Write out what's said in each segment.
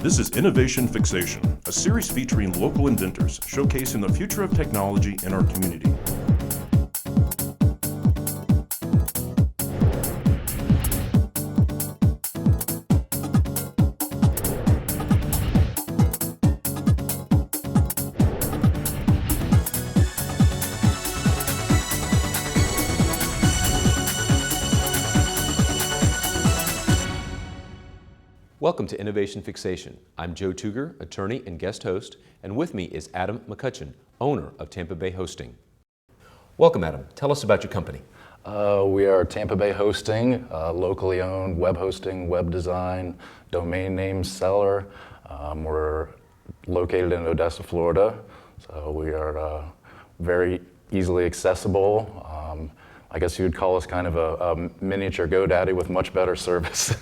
This is Innovation Fixation, a series featuring local inventors showcasing the future of technology in our community. Welcome to Innovation Fixation. I'm Joe Tuger, attorney and guest host, and with me is Adam McCutcheon, owner of Tampa Bay Hosting. Welcome, Adam. Tell us about your company. We are Tampa Bay Hosting, locally owned web hosting, web design, domain name seller. We're located in Odessa, Florida, so we are very easily accessible. I guess you would call us kind of a miniature GoDaddy with much better service.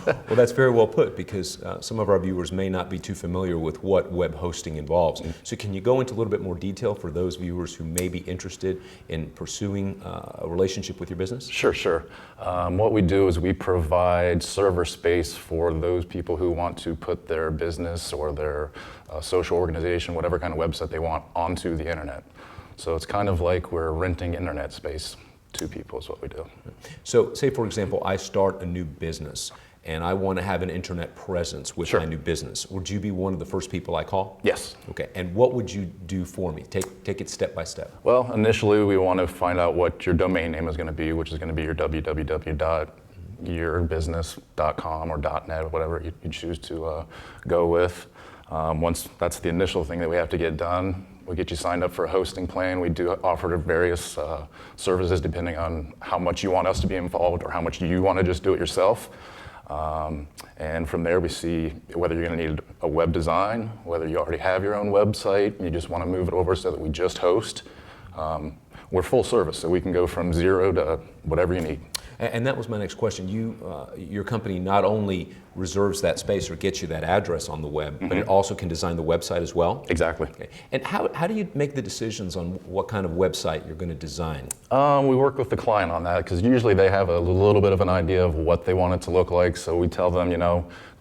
Well, that's very well put, because some of our viewers may not be too familiar with what web hosting involves. So can you go into a little bit more detail for those viewers who may be interested in pursuing a relationship with your business? Sure. What we do is we provide server space for those people who want to put their business or their social organization, whatever kind of website they want, onto the internet. So it's kind of like we're renting internet space. Two people is what we do. So say, for example, I start a new business and I want to have an internet presence with my new business. Would you be one of the first people I call? Yes. Okay, and what would you do for me? Take it step by step. Well, initially we want to find out what your domain name is going to be, which is going to be your www.yourbusiness.com or .net or whatever you choose to go with. Once that's the initial thing that we have to get done, we get you signed up for a hosting plan. We do offer various services depending on how much you want us to be involved or how much you want to just do it yourself. And from there we see whether you're going to need a web design, whether you already have your own website, and you just want to move it over so that we just host. We're full service, so we can go from zero to whatever you need. And that was my next question. Your company not only reserves that space or gets you that address on the web, but it also can design the website as well? Exactly. Okay. And how do you make the decisions on what kind of website you're going to design? We work with the client on that, because usually they have a little bit of an idea of what they want it to look like. So we tell them,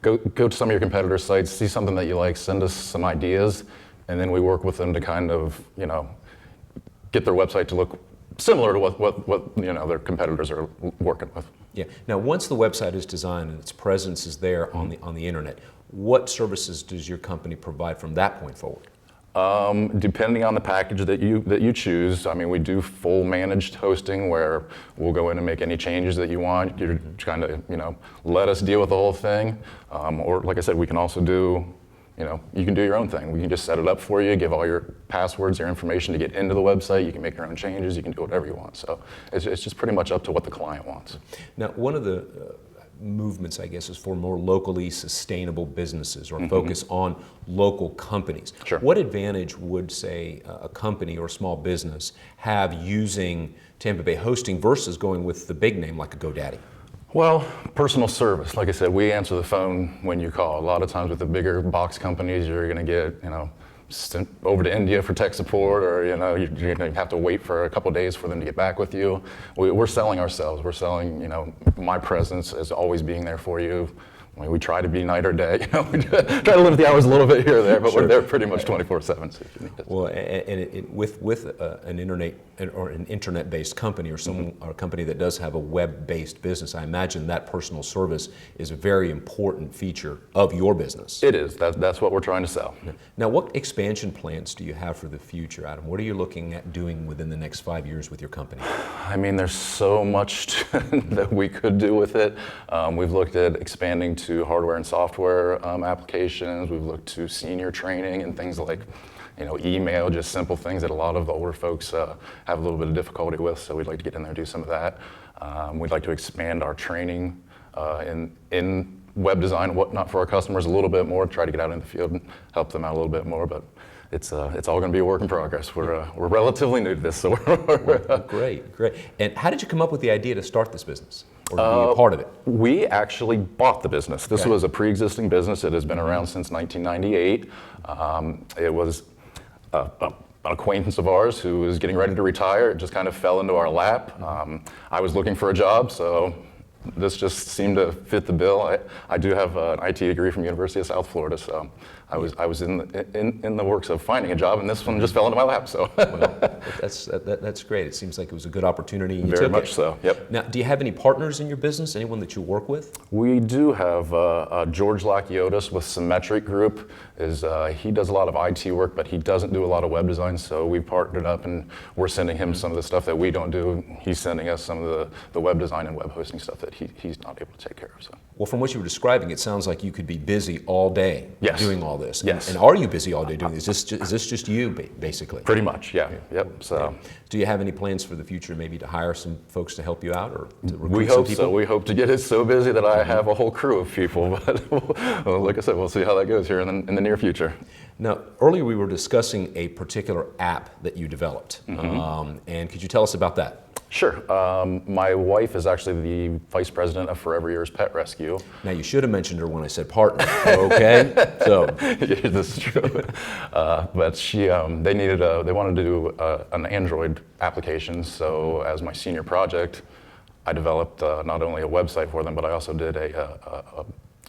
go to some of your competitor sites, see something that you like, send us some ideas, and then we work with them to kind of, get their website to look similar to what their competitors are working with. Yeah. Now, once the website is designed and its presence is there on the internet, what services does your company provide from that point forward? Depending on the package that you choose, we do full managed hosting where we'll go in and make any changes that you want. You're trying to let us deal with the whole thing, or like I said, we can also do. You can do your own thing. We can just set it up for you, give all your passwords, your information to get into the website. You can make your own changes. You can do whatever you want. So it's just pretty much up to what the client wants. Now, one of the movements, I guess, is for more locally sustainable businesses or focus on local companies. Sure. What advantage would, say, a company or a small business have using Tampa Bay Hosting versus going with the big name like a GoDaddy? Well, personal service. Like I said, we answer the phone when you call. A lot of times with the bigger box companies, you're going to get, sent over to India for tech support, or you're going to have to wait for a couple of days for them to get back with you. We're selling ourselves. We're selling, my presence as always being there for you. We try to be night or day. We try to limit the hours a little bit here or there, but we're there pretty much 24/7. So if you need us. Well, and with an internet or an internet-based company or or a company that does have a web-based business, I imagine that personal service is a very important feature of your business. It is. That's what we're trying to sell. Now, what expansion plans do you have for the future, Adam? What are you looking at doing within the next 5 years with your company? There's so much that we could do with it. We've looked at expanding to hardware and software applications. We've looked to senior training and things like, email, just simple things that a lot of the older folks have a little bit of difficulty with. So we'd like to get in there and do some of that. We'd like to expand our training in web design and whatnot for our customers a little bit more, try to get out in the field and help them out a little bit more. But it's all going to be a work in progress. We're relatively new to this, so Great. And how did you come up with the idea to start this business or to be a part of it? We actually bought the business. This was a pre-existing business. It has been around since 1998. It was an acquaintance of ours who was getting ready to retire. It just kind of fell into our lap. I was looking for a job, so this just seemed to fit the bill. I do have an IT degree from University of South Florida, so I was in the works of finding a job, and this one just fell into my lap. So Well, that's great. It seems like it was a good opportunity. And you very took much it. so. Yep. Now, do you have any partners in your business? Anyone that you work with? We do have George Lakiotis with Symmetric Group. He does a lot of IT work, but he doesn't do a lot of web design. So we partnered up, and we're sending him some of the stuff that we don't do. He's sending us some of the web design and web hosting stuff that he's not able to take care of. So. Well, from what you were describing, it sounds like you could be busy all day Yes. doing all this. Yes. And are you busy all day doing this? Is this just you, basically? Pretty much, yeah. Yep. So. Do you have any plans for the future, maybe to hire some folks to help you out, or to recruit We some hope people? so. We hope to get it so busy that I have a whole crew of people. But well, like I said, we'll see how that goes here in the near future. Now, earlier we were discussing a particular app that you developed, and could you tell us about that? Sure. My wife is actually the vice president of Forever Yours Pet Rescue. Now, you should have mentioned her when I said partner, okay? So, Yeah, this is true. But they wanted to do an Android application. So as my senior project, I developed not only a website for them, but I also did a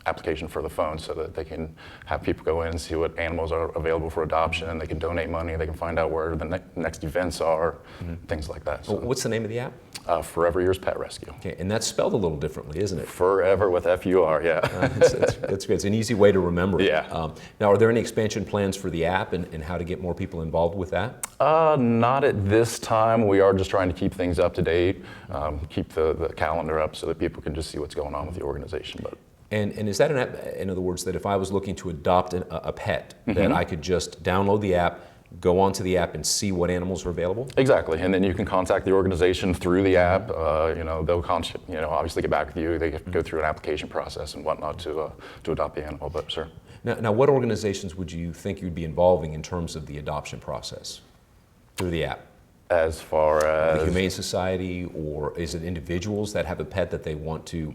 application for the phone so that they can have people go in and see what animals are available for adoption. They can donate money. They can find out where the next events are, things like that. So, what's the name of the app? Forever Yours Pet Rescue. Okay, and that's spelled a little differently, isn't it? Forever with F-U-R, yeah. That's good. It's an easy way to remember. Yeah. Now, are there any expansion plans for the app and how to get more people involved with that? Not at this time. We are just trying to keep things up to date, keep the calendar up so that people can just see what's going on with the organization. But And is that an app, in other words, that if I was looking to adopt a pet, that I could just download the app, go onto the app and see what animals are available? Exactly, and then you can contact the organization through the app. They'll obviously get back with you. They go through an application process and whatnot to adopt the animal. But sure. Now, what organizations would you think you'd be involving in terms of the adoption process through the app? As far as The Humane Society, or is it individuals that have a pet that they want to,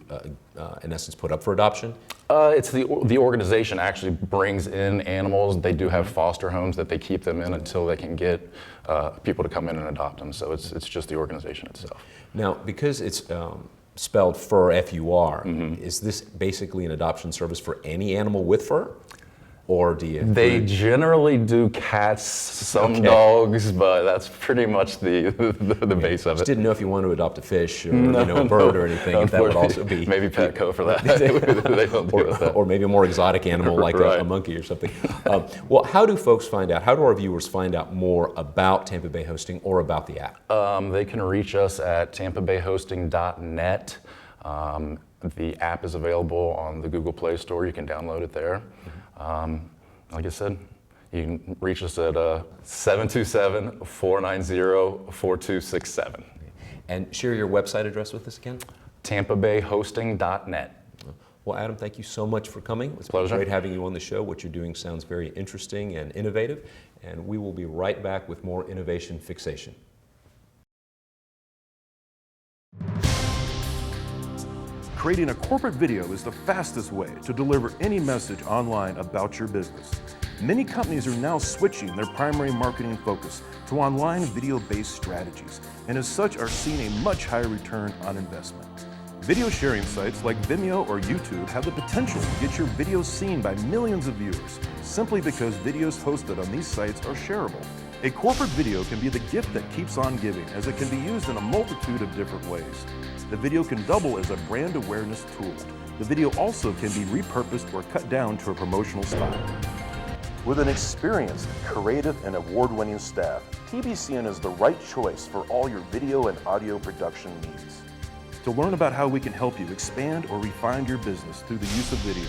in essence, put up for adoption? It's the organization actually brings in animals. They do have foster homes that they keep them in until they can get people to come in and adopt them. So it's just the organization itself. Now, because it's spelled fur, F-U-R, is this basically an adoption service for any animal with fur? Or do you? They generally do cats, some dogs, but that's pretty much the base of Just it. didn't know if you wanted to adopt a fish or a bird or anything, if that would also be. Maybe Petco for that. They don't deal with that. Or maybe a more exotic animal like Right. a monkey or something. Well, how do folks find out, how do our viewers find out more about Tampa Bay Hosting or about the app? They can reach us at tampabayhosting.net. The app is available on the Google Play Store. You can download it there. Like I said, you can reach us at 727-490-4267. And share your website address with us again? tampabayhosting.net. Well, Adam, thank you so much for coming. It's Pleasure. been great having you on the show. What you're doing sounds very interesting and innovative, and we will be right back with more Innovation Fixation. Creating a corporate video is the fastest way to deliver any message online about your business. Many companies are now switching their primary marketing focus to online video-based strategies, and as such are seeing a much higher return on investment. Video sharing sites like Vimeo or YouTube have the potential to get your videos seen by millions of viewers, simply because videos hosted on these sites are shareable. A corporate video can be the gift that keeps on giving, as it can be used in a multitude of different ways. The video can double as a brand awareness tool. The video also can be repurposed or cut down to a promotional style. With an experienced, creative, and award-winning staff, TBCN is the right choice for all your video and audio production needs. To learn about how we can help you expand or refine your business through the use of video,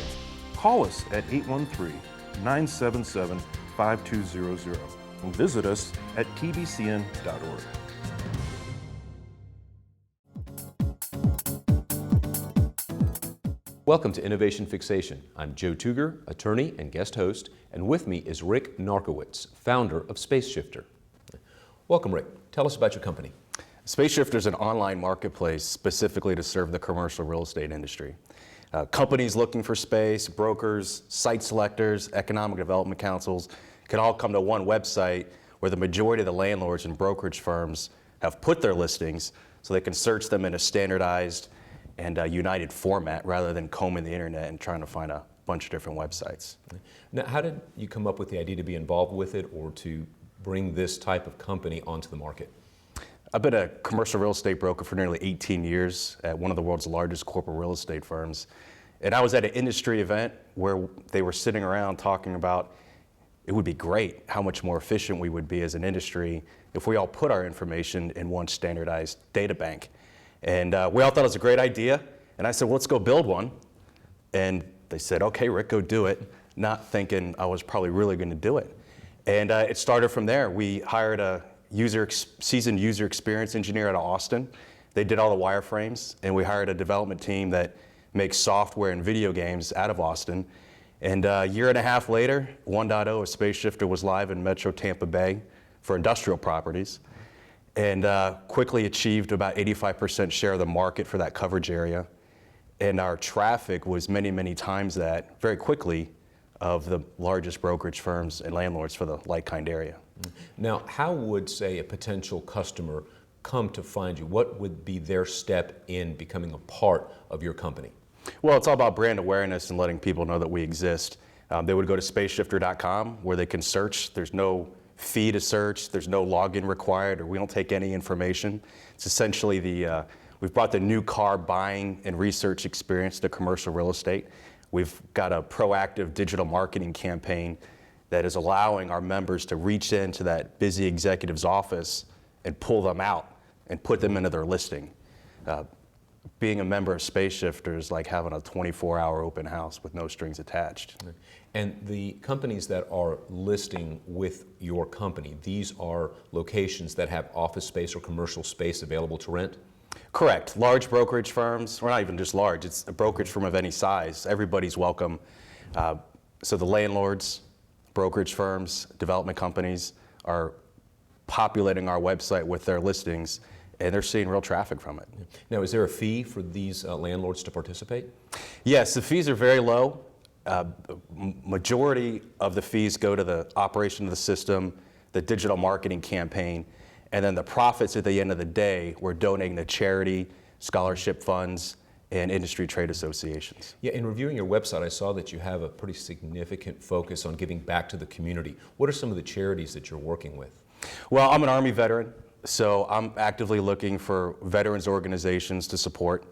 call us at 813-977-5200 and visit us at tbcn.org. Welcome to Innovation Fixation. I'm Joe Tuger, attorney and guest host, and with me is Rick Narkowitz, founder of Space Shifter. Welcome, Rick. Tell us about your company. Space Shifter is an online marketplace specifically to serve the commercial real estate industry. Companies looking for space, brokers, site selectors, economic development councils can all come to one website where the majority of the landlords and brokerage firms have put their listings, so they can search them in a standardized, and a united format rather than combing the internet and trying to find a bunch of different websites. Now, how did you come up with the idea to be involved with it or to bring this type of company onto the market? I've been a commercial real estate broker for nearly 18 years at one of the world's largest corporate real estate firms. And I was at an industry event where they were sitting around talking about it would be great how much more efficient we would be as an industry if we all put our information in one standardized data bank. And we all thought it was a great idea. And I said, well, let's go build one. And they said, okay, Rick, go do it, not thinking I was probably really going to do it. And it started from there. We hired a seasoned user experience engineer out of Austin. They did all the wireframes, and we hired a development team that makes software and video games out of Austin. And a year and a half later, 1.0 of Space Shifter was live in Metro Tampa Bay for industrial properties, and quickly achieved about 85% share of the market for that coverage area. And our traffic was many, many times that, very quickly, of the largest brokerage firms and landlords for the like-kind area. Now, how would, say, a potential customer come to find you? What would be their step in becoming a part of your company? Well, it's all about brand awareness and letting people know that we exist. They would go to spaceshifter.com where they can search. There's no fee to search. There's no login required, or we don't take any information. It's essentially we've brought the new car buying and research experience to commercial real estate. We've got a proactive digital marketing campaign that is allowing our members to reach into that busy executive's office and pull them out and put them into their listing. Being a member of Space Shifter is like having a 24-hour open house with no strings attached. And the companies that are listing with your company, these are locations that have office space or commercial space available to rent? Correct. Large brokerage firms, or not even just large, it's a brokerage firm of any size. Everybody's welcome. So the landlords, brokerage firms, development companies are populating our website with their listings, and they're seeing real traffic from it. Now, is there a fee for these landlords to participate? Yes, the fees are very low. Majority of the fees go to the operation of the system, the digital marketing campaign, and then the profits at the end of the day we're donating to charity, scholarship funds, and industry trade associations. Yeah, in reviewing your website, I saw that you have a pretty significant focus on giving back to the community. What are some of the charities that you're working with? Well, I'm an Army veteran, so I'm actively looking for veterans organizations to support,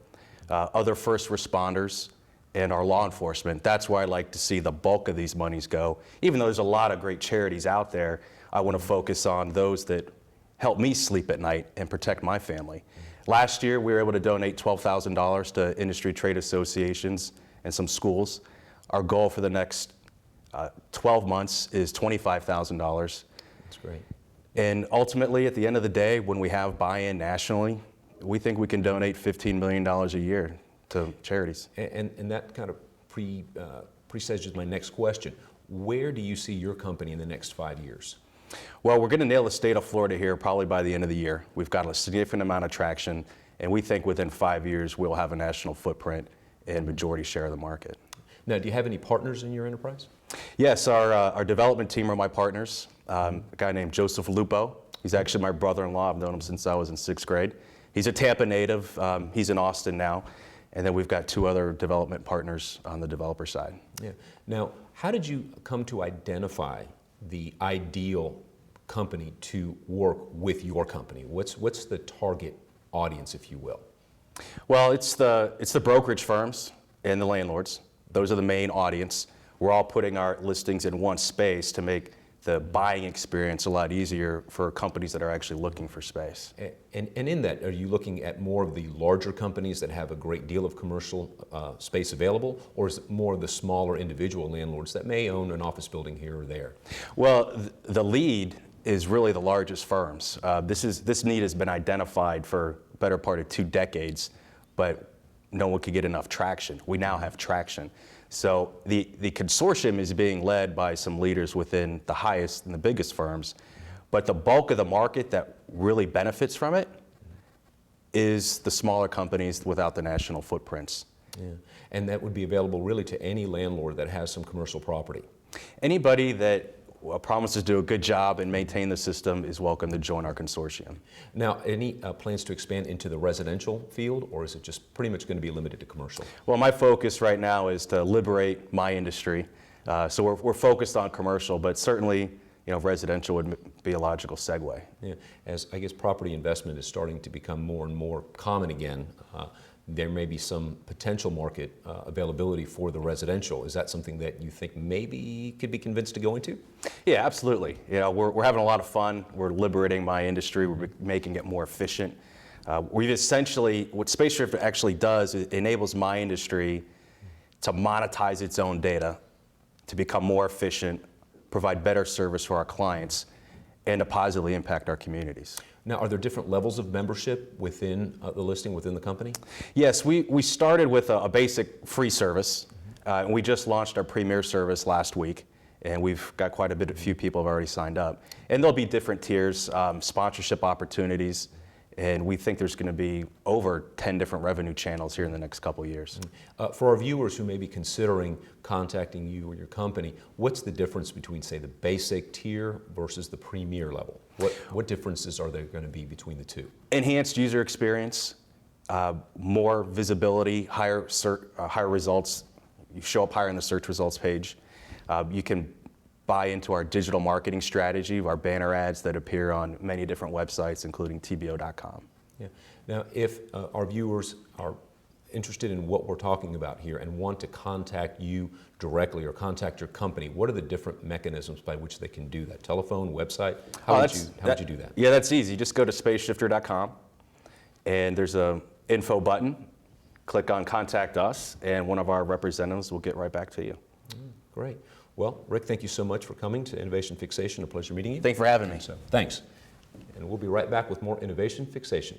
other first responders, and our law enforcement. That's where I like to see the bulk of these monies go. Even though there's a lot of great charities out there, I want to focus on those that help me sleep at night and protect my family. Last year, we were able to donate $12,000 to industry trade associations and some schools. Our goal for the next 12 months is $25,000. That's great. And ultimately, at the end of the day, when we have buy-in nationally, we think we can donate $15 million a year to charities. And that kind of presages my next question. Where do you see your company in the next 5 years? Well, we're going to nail the state of Florida here probably by the end of the year. We've got a significant amount of traction, and we think within 5 years we'll have a national footprint and majority share of the market. Now, do you have any partners in your enterprise? Yes, our development team are my partners. A guy named Joseph Lupo. He's actually my brother-in-law. I've known him since I was in 6th grade. He's a Tampa native. He's in Austin now. And then we've got 2 other development partners on the developer side. Yeah. Now, how did you come to identify the ideal company to work with your company? What's the target audience, if you will? Well, it's the brokerage firms and the landlords. Those are the main audience. We're all putting our listings in one space to make the buying experience a lot easier for companies that are actually looking for space. And in that, are you looking at more of the larger companies that have a great deal of commercial space available, or is it more of the smaller individual landlords that may own an office building here or there? Well, the lead is really the largest firms. This need has been identified for the better part of 2 decades, but no one could get enough traction. We now have traction. So the consortium is being led by some leaders within the highest and the biggest firms, but the bulk of the market that really benefits from it is the smaller companies without the national footprints. Yeah. And that would be available really to any landlord that has some commercial property. Anybody that promises to do a good job and maintain the system is welcome to join our consortium. Now, any plans to expand into the residential field, or is it just pretty much going to be limited to commercial? Well, my focus right now is to liberate my industry. So we're focused on commercial, but certainly, residential would be a logical segue. Yeah. As I guess property investment is starting to become more and more common again, there may be some potential market availability for the residential. Is that something that you think maybe could be convinced to go into? Yeah, absolutely. We're having a lot of fun. We're liberating my industry. We're making it more efficient. We've essentially, what SpaceShift actually does, it enables my industry to monetize its own data, to become more efficient, provide better service for our clients, and to positively impact our communities. Now, are there different levels of membership within the listing, within the company? Yes, we started with a basic free service, and we just launched our premier service last week, and we've got quite a few people have already signed up. And there'll be different tiers, sponsorship opportunities, and we think there's going to be over 10 different revenue channels here in the next couple of years. For our viewers who may be considering contacting you or your company, what's the difference between, say, the basic tier versus the premier level? What differences are there going to be between the two? Enhanced user experience, more visibility, higher results. You show up higher in the search results page. You can buy into our digital marketing strategy, our banner ads that appear on many different websites, including tbo.com. Yeah. Now, if our viewers are interested in what we're talking about here and want to contact you directly or contact your company, what are the different mechanisms by which they can do that? Telephone, website? How would you do that? Yeah, that's easy. Just go to spaceshifter.com, and there's a info button. Click on Contact Us, and one of our representatives will get right back to you. Great. Well, Rick, thank you so much for coming to Innovation Fixation. A pleasure meeting you. Thanks for having me. So, thanks. And we'll be right back with more Innovation Fixation.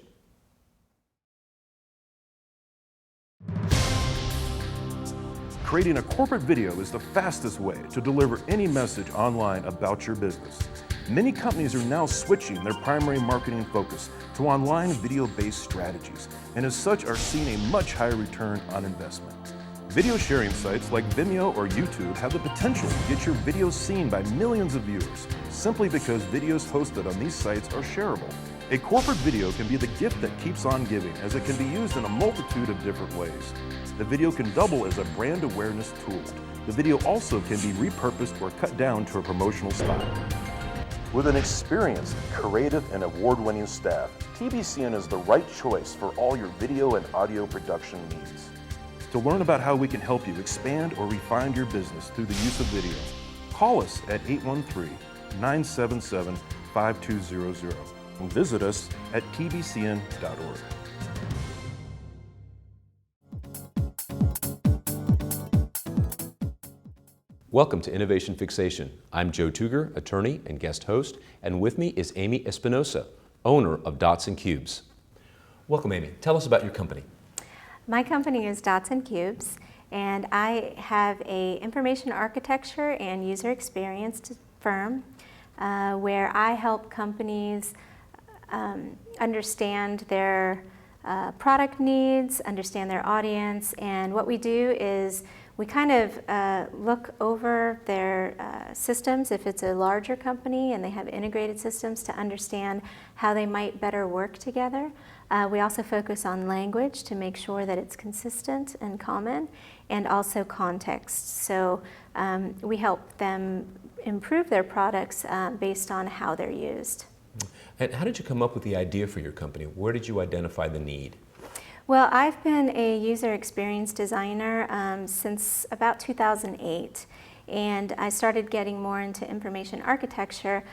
Creating a corporate video is the fastest way to deliver any message online about your business. Many companies are now switching their primary marketing focus to online video-based strategies, and as such are seeing a much higher return on investment. Video sharing sites like Vimeo or YouTube have the potential to get your videos seen by millions of viewers simply because videos hosted on these sites are shareable. A corporate video can be the gift that keeps on giving, as it can be used in a multitude of different ways. The video can double as a brand awareness tool. The video also can be repurposed or cut down to a promotional style. With an experienced, creative, and award-winning staff, TBCN is the right choice for all your video and audio production needs. To learn about how we can help you expand or refine your business through the use of video, call us at 813-977-5200 and visit us at tbcn.org. Welcome to Innovation Fixation. I'm Joe Tuger, attorney and guest host, and with me is Amy Espinosa, owner of Dots and Cubes. Welcome, Amy. Tell us about your company. My company is Dots and Cubes, and I have an information architecture and user experience firm where I help companies understand their product needs, understand their audience, and what we do is we kind of look over their systems if it's a larger company and they have integrated systems to understand how they might better work together. We also focus on language to make sure that it's consistent and common, and also context. So we help them improve their products based on how they're used. And how did you come up with the idea for your company? Where did you identify the need? Well, I've been a user experience designer since about 2008. And I started getting more into information architecture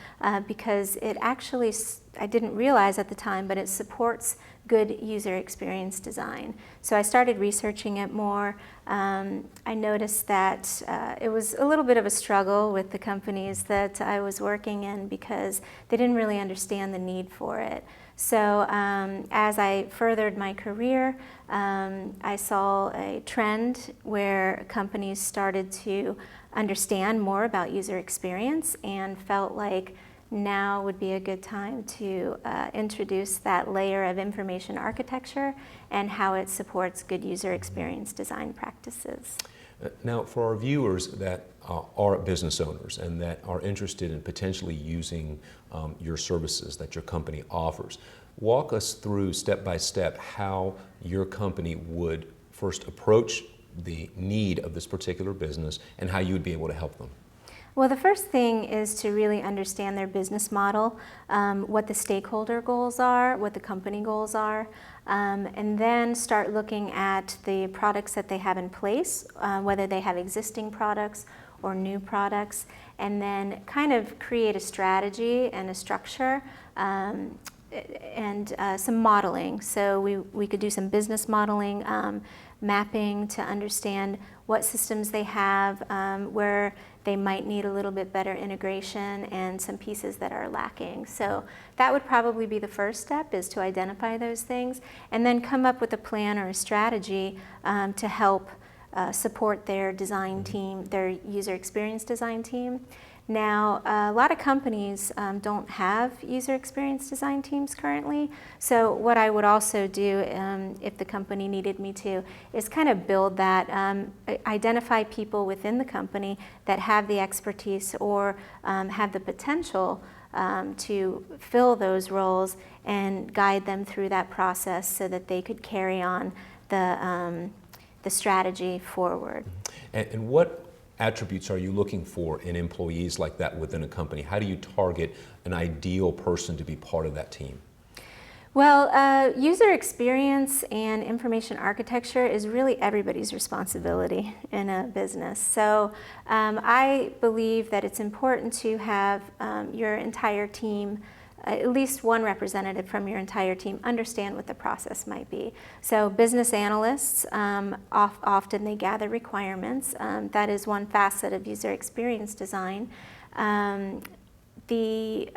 because it actually, I didn't realize at the time, but it supports good user experience design. So I started researching it more. I noticed that it was a little bit of a struggle with the companies that I was working in because they didn't really understand the need for it. So as I furthered my career, I saw a trend where companies started to understand more about user experience and felt like now would be a good time to introduce that layer of information architecture and how it supports good user experience design practices. Now, for our viewers that are business owners and that are interested in potentially using your services that your company offers, walk us through step by step how your company would first approach the need of this particular business and how you would be able to help them. Well, the first thing is to really understand their business model, what the stakeholder goals are, what the company goals are, and then start looking at the products that they have in place, whether they have existing products or new products, and then kind of create a strategy and a structure and some modeling. So we could do some business modeling, mapping to understand what systems they have, where they might need a little bit better integration, and some pieces that are lacking. So that would probably be the first step, is to identify those things and then come up with a plan or a strategy to help support their design team, their user experience design team. Now, a lot of companies don't have user experience design teams currently, so what I would also do, if the company needed me to, is kind of build that, identify people within the company that have the expertise or have the potential to fill those roles and guide them through that process so that they could carry on the strategy forward. And what attributes are you looking for in employees like that within a company? How do you target an ideal person to be part of that team? Well, user experience and information architecture is really everybody's responsibility in a business. So I believe that it's important to have your entire team, at least one representative from your entire team, understand what the process might be. So business analysts, often they gather requirements. That is one facet of user experience design. The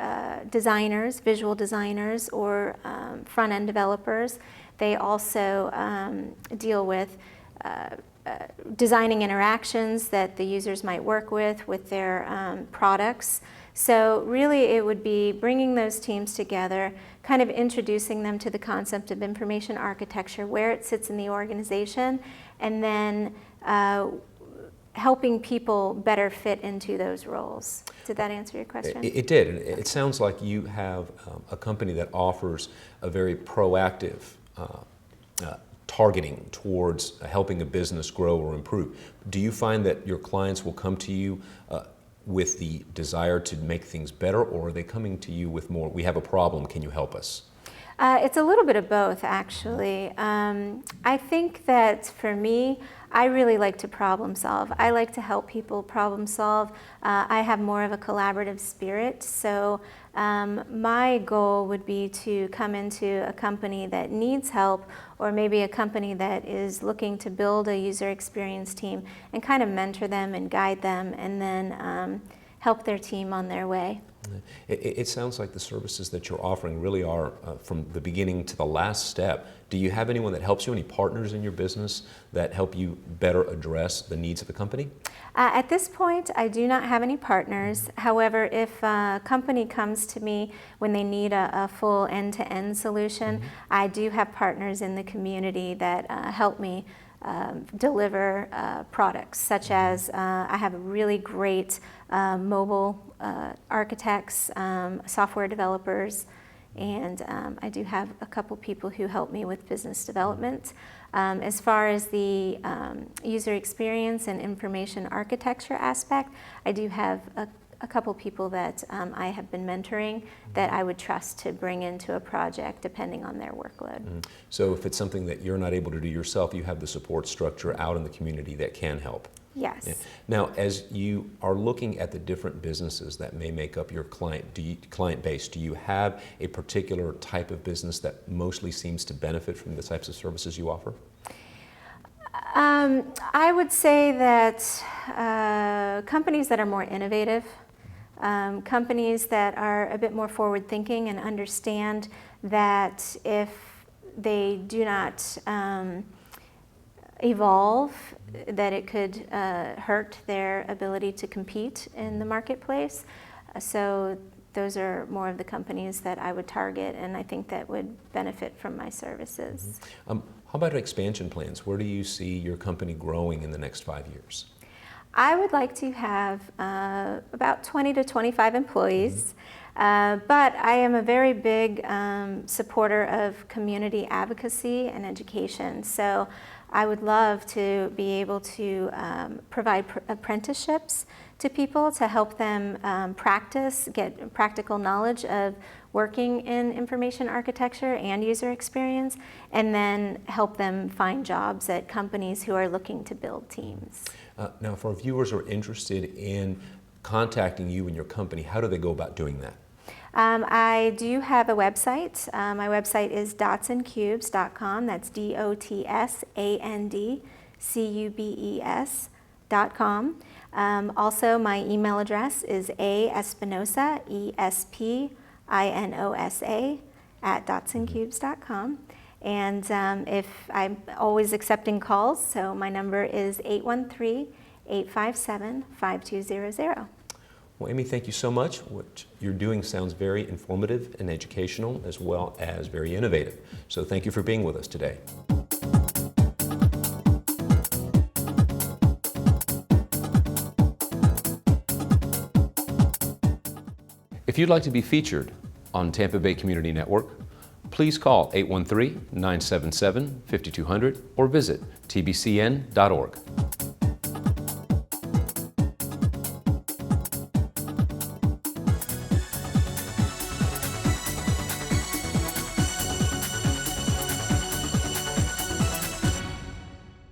designers, visual designers, or front-end developers, they also deal with designing interactions that the users might work with their products. So really it would be bringing those teams together, kind of introducing them to the concept of information architecture, where it sits in the organization, and then helping people better fit into those roles. Did that answer your question? It did. And it sounds like you have a company that offers a very proactive targeting towards helping a business grow or improve. Do you find that your clients will come to you with the desire to make things better, or are they coming to you with more, we have a problem, can you help us? It's a little bit of both, actually. I think that for me, I really like to problem solve. I like to help people problem solve. I have more of a collaborative spirit, so my goal would be to come into a company that needs help, or maybe a company that is looking to build a user experience team, and kind of mentor them and guide them, and then help their team on their way. It sounds like the services that you're offering really are from the beginning to the last step. Do you have anyone that helps you, any partners in your business that help you better address the needs of the company? At this point, I do not have any partners. However, if a company comes to me when they need a full end-to-end solution, I do have partners in the community that help me deliver products, such as I have a really great mobile architects, software developers, and I do have a couple people who help me with business development. As far as the user experience and information architecture aspect, I do have a couple people that I have been mentoring that I would trust to bring into a project depending on their workload. So if it's something that you're not able to do yourself, you have the support structure out in the community that can help. Yes. Yeah. Now, as you are looking at the different businesses that may make up your client base, do you have a particular type of business that mostly seems to benefit from the types of services you offer? I would say that companies that are more innovative, companies that are a bit more forward-thinking and understand that if they do not evolve, that it could hurt their ability to compete in the marketplace. So those are more of the companies that I would target, and I think that would benefit from my services. How about expansion plans? Where do you see your company growing in the next 5 years? I would like to have about 20 to 25 employees, but I am a very big supporter of community advocacy and education. So I would love to be able to provide apprenticeships to people to help them practice, get practical knowledge of working in information architecture and user experience, and then help them find jobs at companies who are looking to build teams. Now, for our viewers who are interested in contacting you and your company, how do they go about doing that? I do have a website. My website is dotsandcubes.com. That's DOTSANDCUBES.com. Also, my email address is aespinosa, ESPINOSA, @dotsandcubes.com. And if I'm always accepting calls, so my number is 813-857-5200. Well, Amy, thank you so much. What you're doing sounds very informative and educational, as well as very innovative. So thank you for being with us today. If you'd like to be featured on Tampa Bay Community Network, please call 813-977-5200 or visit tbcn.org.